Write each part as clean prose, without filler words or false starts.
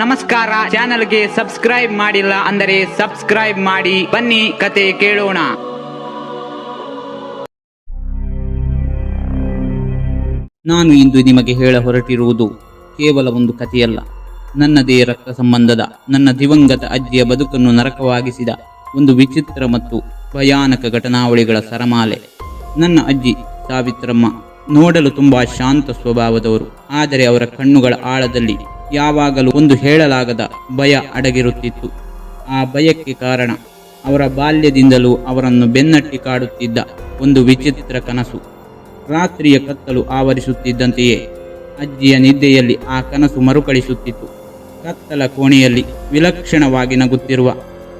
ನಮಸ್ಕಾರ. ಚಾನಲ್ಗೆ ಸಬ್ಸ್ಕ್ರೈಬ್ ಮಾಡಿಲ್ಲ ಅಂದರೆ ಸಬ್ಸ್ಕ್ರೈಬ್ ಮಾಡಿ. ಬನ್ನಿ ಕತೆ ಕೇಳೋಣ. ನಾನು ಇಂದು ನಿಮಗೆ ಹೇಳ ಹೊರಟಿರುವುದು ಕೇವಲ ಒಂದು ಕಥೆಯಲ್ಲ. ನನ್ನದೇ ರಕ್ತ ಸಂಬಂಧದ, ನನ್ನ ದಿವಂಗತ ಅಜ್ಜಿಯ ಬದುಕನ್ನು ನರಕವಾಗಿಸಿದ ಒಂದು ವಿಚಿತ್ರ ಮತ್ತು ಭಯಾನಕ ಘಟನಾವಳಿಗಳ ಸರಮಾಲೆ. ನನ್ನ ಅಜ್ಜಿ ಸಾವಿತ್ರಮ್ಮ ನೋಡಲು ತುಂಬಾ ಶಾಂತ ಸ್ವಭಾವದವರು. ಆದರೆ ಅವರ ಕಣ್ಣುಗಳ ಆಳದಲ್ಲಿ ಯಾವಾಗಲೂ ಒಂದು ಹೇಳಲಾಗದ ಭಯ ಅಡಗಿರುತ್ತಿತ್ತು. ಆ ಭಯಕ್ಕೆ ಕಾರಣ ಅವರ ಬಾಲ್ಯದಿಂದಲೂ ಅವರನ್ನು ಬೆನ್ನಟ್ಟಿ ಕಾಡುತ್ತಿದ್ದ ಒಂದು ವಿಚಿತ್ರ ಕನಸು. ರಾತ್ರಿಯ ಕತ್ತಲು ಆವರಿಸುತ್ತಿದ್ದಂತೆಯೇ ಅಜ್ಜಿಯ ನಿದ್ದೆಯಲ್ಲಿ ಆ ಕನಸು ಮರುಕಳಿಸುತ್ತಿತ್ತು. ಕತ್ತಲ ಕೋಣೆಯಲ್ಲಿ ವಿಲಕ್ಷಣವಾಗಿ ನಗುತ್ತಿರುವ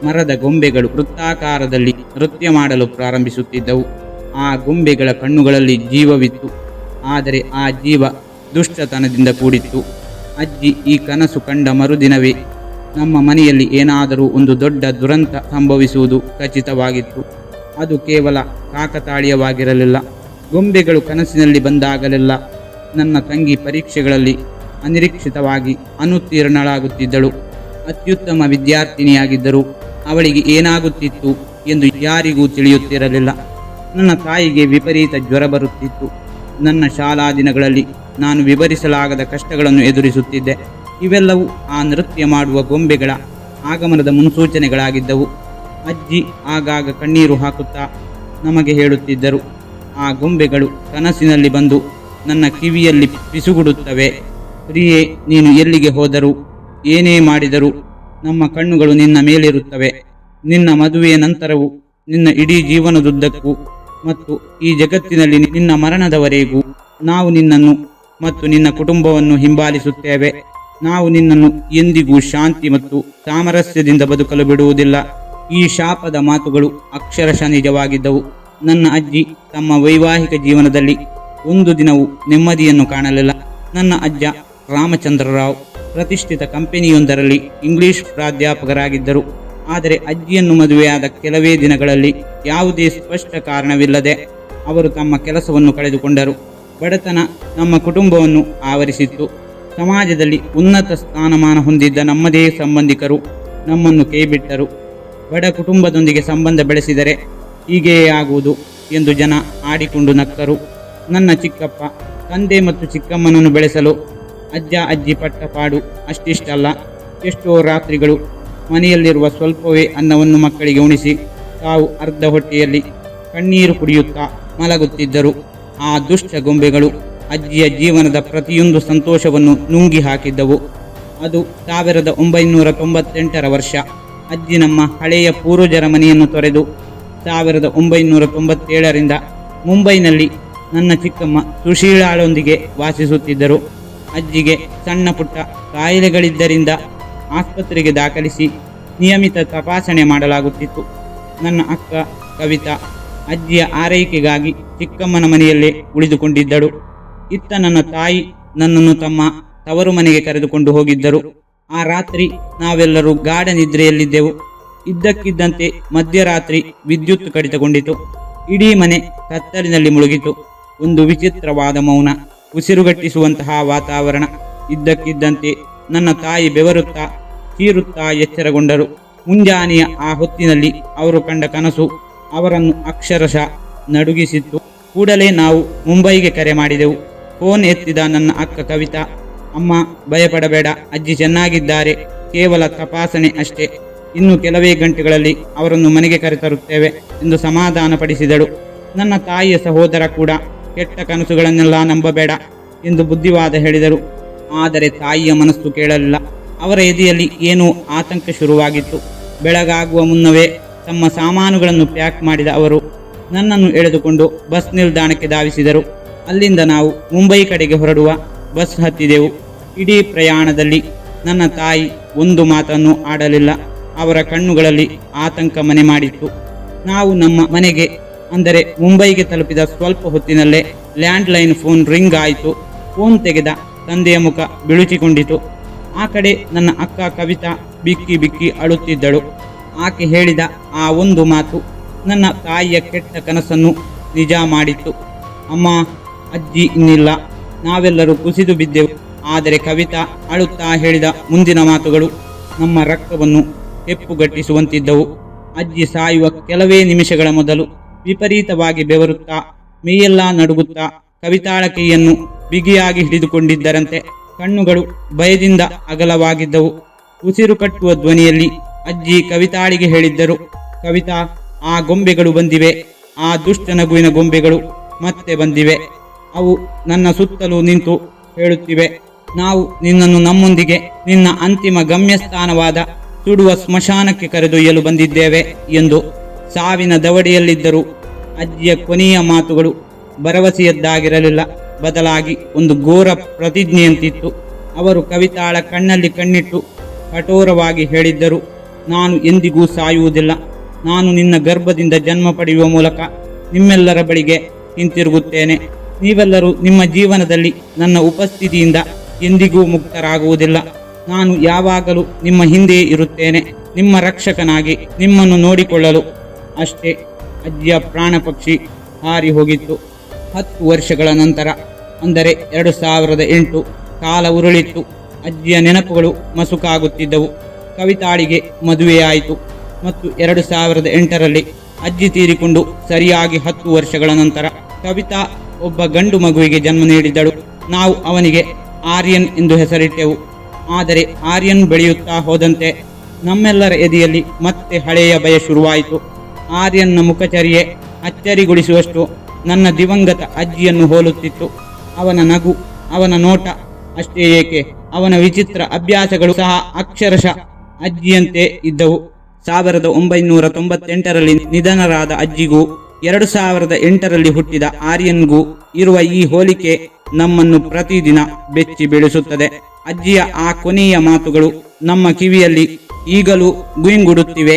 ಮರದ ಗೊಂಬೆಗಳು ವೃತ್ತಾಕಾರದಲ್ಲಿ ನೃತ್ಯ ಮಾಡಲು ಪ್ರಾರಂಭಿಸುತ್ತಿದ್ದವು. ಆ ಗೊಂಬೆಗಳ ಕಣ್ಣುಗಳಲ್ಲಿ ಜೀವವಿತ್ತು, ಆದರೆ ಆ ಜೀವ ದುಷ್ಟತನದಿಂದ ಕೂಡಿತ್ತು. ಅಜ್ಜಿ ಈ ಕನಸು ಕಂಡ ಮರುದಿನವೇ ನಮ್ಮ ಮನೆಯಲ್ಲಿ ಏನಾದರೂ ಒಂದು ದೊಡ್ಡ ದುರಂತ ಸಂಭವಿಸುವುದು ಖಚಿತವಾಗಿತ್ತು. ಅದು ಕೇವಲ ಕಾಕತಾಳೀಯವಾಗಿರಲಿಲ್ಲ. ಗೊಂಬೆಗಳು ಕನಸಿನಲ್ಲಿ ಬಂದಾಗಲೆಲ್ಲ ನನ್ನ ತಂಗಿ ಪರೀಕ್ಷೆಗಳಲ್ಲಿ ಅನಿರೀಕ್ಷಿತವಾಗಿ ಅನುತ್ತೀರ್ಣಳಾಗುತ್ತಿದ್ದಳು. ಅತ್ಯುತ್ತಮ ವಿದ್ಯಾರ್ಥಿನಿಯಾಗಿದ್ದರೂ ಅವಳಿಗೆ ಏನಾಗುತ್ತಿತ್ತು ಎಂದು ಯಾರಿಗೂ ತಿಳಿಯುತ್ತಿರಲಿಲ್ಲ. ನನ್ನ ತಾಯಿಗೆ ವಿಪರೀತ ಜ್ವರ ಬರುತ್ತಿತ್ತು. ನನ್ನ ಶಾಲಾ ದಿನಗಳಲ್ಲಿ ನಾನು ವಿವರಿಸಲಾಗದ ಕಷ್ಟಗಳನ್ನು ಎದುರಿಸುತ್ತಿದ್ದೆ. ಇವೆಲ್ಲವೂ ಆ ನೃತ್ಯ ಮಾಡುವ ಗೊಂಬೆಗಳ ಆಗಮನದ ಮುನ್ಸೂಚನೆಗಳಾಗಿದ್ದವು. ಅಜ್ಜಿ ಆಗಾಗ ಕಣ್ಣೀರು ಹಾಕುತ್ತಾ ನಮಗೆ ಹೇಳುತ್ತಿದ್ದರು, ಆ ಗೊಂಬೆಗಳು ಕನಸಿನಲ್ಲಿ ಬಂದು ನನ್ನ ಕಿವಿಯಲ್ಲಿ ಪಿಸುಗುಡುತ್ತವೆ. ಪ್ರಿಯೆ, ನೀನು ಎಲ್ಲಿಗೆ ಹೋದರೂ ಏನೇ ಮಾಡಿದರೂ ನಮ್ಮ ಕಣ್ಣುಗಳು ನಿನ್ನ ಮೇಲಿರುತ್ತವೆ. ನಿನ್ನ ಮದುವೆಯ ನಂತರವೂ, ನಿನ್ನ ಇಡೀ ಜೀವನದುದ್ದಕ್ಕೂ ಮತ್ತು ಈ ಜಗತ್ತಿನಲ್ಲಿ ನಿನ್ನ ಮರಣದವರೆಗೂ ನಾವು ನಿನ್ನನ್ನು ಮತ್ತು ನಿನ್ನ ಕುಟುಂಬವನ್ನು ಹಿಂಬಾಲಿಸುತ್ತೇವೆ. ನಾವು ನಿನ್ನನ್ನು ಎಂದಿಗೂ ಶಾಂತಿ ಮತ್ತು ಸಾಮರಸ್ಯದಿಂದ ಬದುಕಲು ಬಿಡುವುದಿಲ್ಲ. ಈ ಶಾಪದ ಮಾತುಗಳು ಅಕ್ಷರಶಃ ನಿಜವಾಗಿದ್ದವು. ನನ್ನ ಅಜ್ಜಿ ತಮ್ಮ ವೈವಾಹಿಕ ಜೀವನದಲ್ಲಿ ಒಂದು ದಿನವೂ ನೆಮ್ಮದಿಯನ್ನು ಕಾಣಲಿಲ್ಲ. ನನ್ನ ಅಜ್ಜ ರಾಮಚಂದ್ರರಾವ್ ಪ್ರತಿಷ್ಠಿತ ಕಂಪನಿಯೊಂದರಲ್ಲಿ ಇಂಗ್ಲಿಷ್ ಪ್ರಾಧ್ಯಾಪಕರಾಗಿದ್ದರು. ಆದರೆ ಅಜ್ಜಿಯನ್ನು ಮದುವೆಯಾದ ಕೆಲವೇ ದಿನಗಳಲ್ಲಿ ಯಾವುದೇ ಸ್ಪಷ್ಟ ಕಾರಣವಿಲ್ಲದೆ ಅವರು ತಮ್ಮ ಕೆಲಸವನ್ನು ಕಳೆದುಕೊಂಡರು. ಬಡತನ ನಮ್ಮ ಕುಟುಂಬವನ್ನು ಆವರಿಸಿತ್ತು. ಸಮಾಜದಲ್ಲಿ ಉನ್ನತ ಸ್ಥಾನಮಾನ ಹೊಂದಿದ್ದ ನಮ್ಮದೇ ಸಂಬಂಧಿಕರು ನಮ್ಮನ್ನು ಕೈಬಿಟ್ಟರು. ಬಡ ಕುಟುಂಬದೊಂದಿಗೆ ಸಂಬಂಧ ಬೆಳೆಸಿದರೆ ಹೀಗೆಯೇ ಆಗುವುದು ಎಂದು ಜನ ಆಡಿಕೊಂಡು ನಕ್ಕರು. ನನ್ನ ಚಿಕ್ಕಪ್ಪ, ತಂದೆ ಮತ್ತು ಚಿಕ್ಕಮ್ಮನನ್ನು ಬೆಳೆಸಲು ಅಜ್ಜ ಅಜ್ಜಿ ಪಟ್ಟ ಪಾಡು ಅಷ್ಟಿಷ್ಟಲ್ಲ. ಎಷ್ಟೋ ರಾತ್ರಿಗಳು ಮನೆಯಲ್ಲಿರುವ ಸ್ವಲ್ಪವೇ ಅನ್ನವನ್ನು ಮಕ್ಕಳಿಗೆ ಉಣಿಸಿ ತಾವು ಅರ್ಧ ಹೊಟ್ಟೆಯಲ್ಲಿ ಕಣ್ಣೀರು ಕುಡಿಯುತ್ತಾ ಮಲಗುತ್ತಿದ್ದರು. ಆ ದುಷ್ಟ ಗೊಂಬೆಗಳು ಅಜ್ಜಿಯ ಜೀವನದ ಪ್ರತಿಯೊಂದು ಸಂತೋಷವನ್ನು ನುಂಗಿ ಹಾಕಿದ್ದವು. ಅದು 1998ರ ವರ್ಷ. ಅಜ್ಜಿ ನಮ್ಮ ಹಳೆಯ ಪೂರ್ವಜರ ಮನೆಯನ್ನು ತೊರೆದು 1997ರಿಂದ ಮುಂಬೈನಲ್ಲಿ ನನ್ನ ಚಿಕ್ಕಮ್ಮ ಸುಶೀಲಾಳೊಂದಿಗೆ ವಾಸಿಸುತ್ತಿದ್ದರು. ಅಜ್ಜಿಗೆ ಸಣ್ಣ ಪುಟ್ಟ ಕಾಯಿಲೆಗಳಿದ್ದರಿಂದ ಆಸ್ಪತ್ರೆಗೆ ದಾಖಲಿಸಿ ನಿಯಮಿತ ತಪಾಸಣೆ ಮಾಡಲಾಗುತ್ತಿತ್ತು. ನನ್ನ ಅಕ್ಕ ಕವಿತಾ ಅಜ್ಜಿಯ ಆರೈಕೆಗಾಗಿ ಚಿಕ್ಕಮ್ಮನ ಮನೆಯಲ್ಲೇ ಉಳಿದುಕೊಂಡಿದ್ದಳು. ಇತ್ತ ನನ್ನ ತಾಯಿ ನನ್ನನ್ನು ತಮ್ಮ ತವರು ಮನೆಗೆ ಕರೆದುಕೊಂಡು ಹೋಗಿದ್ದರು. ಆ ರಾತ್ರಿ ನಾವೆಲ್ಲರೂ ಗಾಢ ನಿದ್ರೆಯಲ್ಲಿದ್ದೆವು. ಇದ್ದಕ್ಕಿದ್ದಂತೆ ಮಧ್ಯರಾತ್ರಿ ವಿದ್ಯುತ್ ಕಡಿತಗೊಂಡಿತು. ಇಡೀ ಮನೆ ಕತ್ತಲಿನಲ್ಲಿ ಮುಳುಗಿತು. ಒಂದು ವಿಚಿತ್ರವಾದ ಮೌನ, ಉಸಿರುಗಟ್ಟಿಸುವಂತಹ ವಾತಾವರಣ. ಇದ್ದಕ್ಕಿದ್ದಂತೆ ನನ್ನ ತಾಯಿ ಬೆವರುತ್ತಾ ಚೀರುತ್ತಾ ಎಚ್ಚರಗೊಂಡರು. ಮುಂಜಾನೆಯ ಆ ಹೊತ್ತಿನಲ್ಲಿ ಅವರು ಕಂಡ ಕನಸು ಅವರನ್ನು ಅಕ್ಷರಶಃ ನಡುಗಿಸಿತ್ತು. ಕೂಡಲೇ ನಾವು ಮುಂಬೈಗೆ ಕರೆ ಮಾಡಿದೆವು. ಫೋನ್ ಎತ್ತಿದ ನನ್ನ ಅಕ್ಕ ಕವಿತಾ, ಅಮ್ಮ ಭಯಪಡಬೇಡ, ಅಜ್ಜಿ ಚೆನ್ನಾಗಿದ್ದಾರೆ, ಕೇವಲ ತಪಾಸಣೆ ಅಷ್ಟೇ, ಇನ್ನು ಕೆಲವೇ ಗಂಟೆಗಳಲ್ಲಿ ಅವರನ್ನು ಮನೆಗೆ ಕರೆತರುತ್ತೇವೆ ಎಂದು ಸಮಾಧಾನಪಡಿಸಿದಳು. ನನ್ನ ತಾಯಿಯ ಸಹೋದರ ಕೂಡ ಕೆಟ್ಟ ಕನಸುಗಳನ್ನೆಲ್ಲ ನಂಬಬೇಡ ಎಂದು ಬುದ್ಧಿವಾದ ಹೇಳಿದರು. ಆದರೆ ತಾಯಿಯ ಮನಸ್ಸು ಕೇಳಲಿಲ್ಲ. ಅವರ ಎದೆಯಲ್ಲಿ ಏನೋ ಆತಂಕ ಶುರುವಾಗಿತ್ತು. ಬೆಳಗಾಗುವ ಮುನ್ನವೇ ತಮ್ಮ ಸಾಮಾನುಗಳನ್ನು ಪ್ಯಾಕ್ ಮಾಡಿದ ಅವರು ನನ್ನನ್ನು ಎಳೆದುಕೊಂಡು ಬಸ್ ನಿಲ್ದಾಣಕ್ಕೆ ಧಾವಿಸಿದರು. ಅಲ್ಲಿಂದ ನಾವು ಮುಂಬೈ ಕಡೆಗೆ ಹೊರಡುವ ಬಸ್ ಹತ್ತಿದೆವು. ಇಡೀ ಪ್ರಯಾಣದಲ್ಲಿ ನನ್ನ ತಾಯಿ ಒಂದು ಮಾತನ್ನು ಆಡಲಿಲ್ಲ. ಅವರ ಕಣ್ಣುಗಳಲ್ಲಿ ಆತಂಕ ಮನೆ ಮಾಡಿತ್ತು. ನಾವು ನಮ್ಮ ಮನೆಗೆ ಅಂದರೆ ಮುಂಬೈಗೆ ತಲುಪಿದ ಸ್ವಲ್ಪ ಹೊತ್ತಿನಲ್ಲೇ ಲ್ಯಾಂಡ್ಲೈನ್ ಫೋನ್ ರಿಂಗ್ ಆಯಿತು. ಫೋನ್ ತೆಗೆದ ತಂದೆಯ ಮುಖ ಬಿಳುಚಿಕೊಂಡಿತು. ಆ ಕಡೆ ನನ್ನ ಅಕ್ಕ ಕವಿತಾ ಬಿಕ್ಕಿ ಬಿಕ್ಕಿ ಅಳುತ್ತಿದ್ದಳು. ಆಕೆ ಹೇಳಿದ ಆ ಒಂದು ಮಾತು ನನ್ನ ತಾಯಿಯ ಕೆಟ್ಟ ಕನಸನ್ನು ನಿಜ ಮಾಡಿತ್ತು. ಅಮ್ಮ, ಅಜ್ಜಿ ಇನ್ನಿಲ್ಲ. ನಾವೆಲ್ಲರೂ ಕುಸಿದು ಬಿದ್ದೆವು. ಆದರೆ ಕವಿತಾ ಅಳುತ್ತಾ ಹೇಳಿದ ಮುಂದಿನ ಮಾತುಗಳು ನಮ್ಮ ರಕ್ತವನ್ನು ಹೆಪ್ಪುಗಟ್ಟಿಸುವಂತಿದ್ದವು. ಅಜ್ಜಿ ಸಾಯುವ ಕೆಲವೇ ನಿಮಿಷಗಳ ಮೊದಲು ವಿಪರೀತವಾಗಿ ಬೆವರುತ್ತಾ ಮೈಯೆಲ್ಲ ನಡುಗುತ್ತಾ ಕವಿತಾಳ ಕೈಯನ್ನು ಬಿಗಿಯಾಗಿ ಹಿಡಿದುಕೊಂಡಿದ್ದರಂತೆ. ಕಣ್ಣುಗಳು ಭಯದಿಂದ ಅಗಲವಾಗಿದ್ದವು. ಉಸಿರು ಕಟ್ಟುವ ಧ್ವನಿಯಲ್ಲಿ ಅಜ್ಜಿ ಕವಿತಾಳಿಗೆ ಹೇಳಿದ್ದರು, ಕವಿತಾ, ಆ ಗೊಂಬೆಗಳು ಬಂದಿವೆ. ಆ ದುಷ್ಟ ನಗುವಿನ ಗೊಂಬೆಗಳು ಮತ್ತೆ ಬಂದಿವೆ. ಅವು ನನ್ನ ಸುತ್ತಲೂ ನಿಂತು ಹೇಳುತ್ತಿವೆ, ನಾವು ನಿನ್ನನ್ನು ನಮ್ಮೊಂದಿಗೆ ನಿನ್ನ ಅಂತಿಮ ಗಮ್ಯಸ್ಥಾನವಾದ ಸುಡುವ ಸ್ಮಶಾನಕ್ಕೆ ಕರೆದೊಯ್ಯಲು ಬಂದಿದ್ದೇವೆ ಎಂದು. ಸಾವಿನ ದವಡೆಯಲ್ಲಿದ್ದರೂ ಅಜ್ಜಿಯ ಕೊನೆಯ ಮಾತುಗಳು ಭರವಸೆಯದ್ದಾಗಿರಲಿಲ್ಲ, ಬದಲಾಗಿ ಒಂದು ಘೋರ ಪ್ರತಿಜ್ಞೆಯಂತಿತ್ತು. ಅವರು ಕವಿತಾಳ ಕಣ್ಣಲ್ಲಿ ಕಣ್ಣಿಟ್ಟು ಕಠೋರವಾಗಿ ಹೇಳಿದ್ದರು, ನಾನು ಎಂದಿಗೂ ಸಾಯುವುದಿಲ್ಲ. ನಾನು ನಿನ್ನ ಗರ್ಭದಿಂದ ಜನ್ಮ ಪಡೆಯುವ ಮೂಲಕ ನಿಮ್ಮೆಲ್ಲರ ಬಳಿಗೆ ಹಿಂತಿರುಗುತ್ತೇನೆ. ನೀವೆಲ್ಲರೂ ನಿಮ್ಮ ಜೀವನದಲ್ಲಿ ನನ್ನ ಉಪಸ್ಥಿತಿಯಿಂದ ಎಂದಿಗೂ ಮುಕ್ತರಾಗುವುದಿಲ್ಲ. ನಾನು ಯಾವಾಗಲೂ ನಿಮ್ಮ ಹಿಂದೆ ಇರುತ್ತೇನೆ, ನಿಮ್ಮ ರಕ್ಷಕನಾಗಿ, ನಿಮ್ಮನ್ನು ನೋಡಿಕೊಳ್ಳಲು. ಅಷ್ಟೇ, ಅಜ್ಜಿಯ ಪ್ರಾಣ ಪಕ್ಷಿ ಹಾರಿ ಹೋಗಿತ್ತು. 10 ವರ್ಷಗಳ ನಂತರ, ಅಂದರೆ 2008, ಕಾಲ ಉರುಳಿತ್ತು. ಅಜ್ಜಿಯ ನೆನಪುಗಳು ಮಸುಕಾಗುತ್ತಿದ್ದವು. ಕವಿತಾಳಿಗೆ ಮದುವೆಯಾಯಿತು ಮತ್ತು 2008ರಲ್ಲಿ ಅಜ್ಜಿ ತೀರಿಕೊಂಡು ಸರಿಯಾಗಿ 10 ವರ್ಷಗಳ ನಂತರ ಕವಿತಾ ಒಬ್ಬ ಗಂಡು ಮಗುವಿಗೆ ಜನ್ಮ ನೀಡಿದ್ದಳು. ನಾವು ಅವನಿಗೆ ಆರ್ಯನ್ ಎಂದು ಹೆಸರಿಟ್ಟೆವು. ಆದರೆ ಆರ್ಯನ್ ಬೆಳೆಯುತ್ತಾ ಹೋದಂತೆ ನಮ್ಮೆಲ್ಲರ ಎದೆಯಲ್ಲಿ ಮತ್ತೆ ಹಳೆಯ ಭಯ ಶುರುವಾಯಿತು. ಆರ್ಯನ್ನ ಮುಖಚರ್ಯೆ ಅಚ್ಚರಿಗೊಳಿಸುವಷ್ಟು ನನ್ನ ದಿವಂಗತ ಅಜ್ಜಿಯನ್ನು ಹೋಲುತ್ತಿತ್ತು. ಅವನ ನಗು, ಅವನ ನೋಟ, ಅಷ್ಟೇ ಏಕೆ ಅವನ ವಿಚಿತ್ರ ಅಭ್ಯಾಸಗಳು ಸಹ ಅಕ್ಷರಶಃ ಅಜ್ಜಿಯಂತೆ ಇದ್ದವು. 1998ರಲ್ಲಿ ನಿಧನರಾದ ಅಜ್ಜಿಗೂ 2008ರಲ್ಲಿ ಹುಟ್ಟಿದ ಆರ್ಯನ್ಗೂ ಇರುವ ಈ ಹೋಲಿಕೆ ನಮ್ಮನ್ನು ಪ್ರತಿದಿನ ಬೆಚ್ಚಿ ಬೀಳಿಸುತ್ತದೆ. ಅಜ್ಜಿಯ ಆ ಕೊನೆಯ ಮಾತುಗಳು ನಮ್ಮ ಕಿವಿಯಲ್ಲಿ ಈಗಲೂ ಗುಯಿಂಗುಡುತ್ತಿವೆ.